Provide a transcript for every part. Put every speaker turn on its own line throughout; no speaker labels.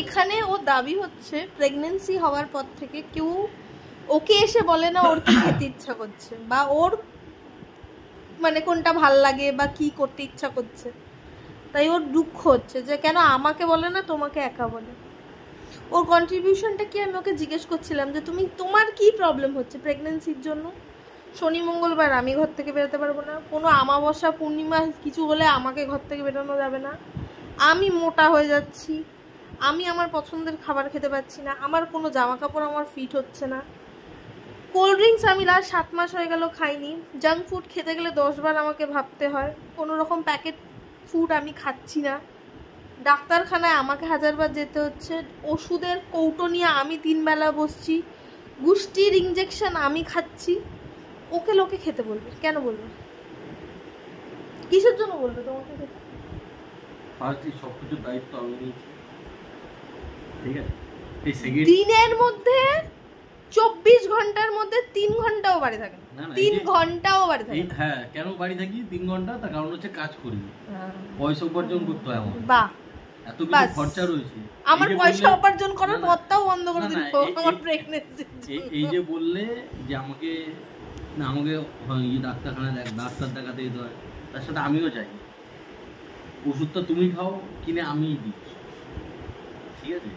এখানে ওর দাবি হচ্ছে প্রেগন্যান্সি হওয়ার পর থেকে কেউ ওকে এসে বলে না ওর কি খেতে ইচ্ছা করছে বা ওর মানে কোনটা ভাল লাগে বা কি করতে ইচ্ছা করছে, তাই ওর দুঃখ হচ্ছে যে কেন আমাকে বলে না তোমাকে একা বলে। ওর কন্ট্রিবিউশনটা কি আমি ওকে জিজ্ঞেস করছিলাম যে তুমি তোমার কি প্রবলেম হচ্ছে প্রেগন্যান্সির জন্য। শনি মঙ্গলবার আমি ঘর থেকে বেরোতে পারবো না, কোনো আমাবস্যা পূর্ণিমা কিছু হলে আমাকে ঘর থেকে বেরোনো যাবে না, আমি মোটা হয়ে যাচ্ছি, আমি আমার পছন্দের খাবার খেতে পাচ্ছি না, আমার কোনো জামা কাপড় আমার ফিট হচ্ছে না, কোল্ড ড্রিঙ্কস আমি লাস্ট 7 মাস হয়ে গেল খাইনি, জাঙ্ক ফুড খেতে গেলে 10 বার আমাকে ভাবতে হয়, কোনো রকম প্যাকেট ফুড আমি খাচ্ছি না, ডাক্তারখানায় আমাকে 1000 বার যেতে হচ্ছে, ওষুধের কৌটো নিয়ে আমি 3 বেলা বসছি, গুষ্টির ইঞ্জেকশন আমি খাচ্ছি, ওকে লোকে খেতে বলবে কেন? বলবে কিসের জন্য বলবে তোমাকে খেতে?
ফার্স্টলি সবকিছু দায়িত্ব আমি নিয়েছি, ঠিক আছে? এই সেকেন্ড
দিনের মধ্যে 24 ঘন্টার মধ্যে 3 ঘন্টাও বাড়ি থাকে না, 3 ঘন্টাও বাড়ি থাকে।
হ্যাঁ, কেন বাড়ি থাকি 3 ঘন্টা? তার কারণ হচ্ছে কাজ করি, পয়সা উপার্জন করতে হয় আমার।
বাহ,
এত কিছু খরচা রয়েছে,
আমার পয়সা উপার্জন করার পথটাও বন্ধ করে দিল আমার প্রেগন্যান্সি।
এই যে বললে যে আমাকে না আমাকে ডাক্তারখানায় ডাক্তার দেখাতে যেতে হয়, তার সাথে আমিও যাই, ওষুধটা তুমি খাও কিনে আমিই দিই, ঠিক আছে?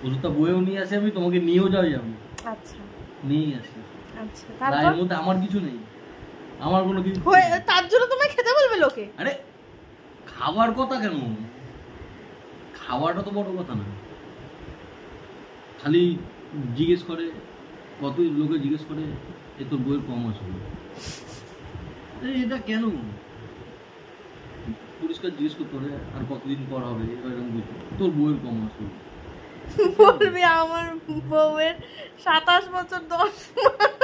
ওষুধটা বয়েও নিয়ে আসি আমি, তোমাকে নিয়েও যাই আমি,
আচ্ছা
নিয়েই আসি।
আচ্ছা,
তার মধ্যে আমার কিছু নেই, আমার কোনো কিছু,
তার জন্য তোমায় খেতে বলবে লোকে?
আরে খাবার কথা কেন, খাওয়াটা তো বড় কথা না, খালি জিজ্ঞেস করে, কত লোকে জিজ্ঞেস করে এ তোর বইয়ের কম আসবে, এটা কেন পরিষ্কার জিজ্ঞেস করতে হবে, আর কতদিন পর হবে এরকম কিছু, তোর বইয়ের কম আসবে
বলবি আমার বউয়ের 27 বছর 10 মাস।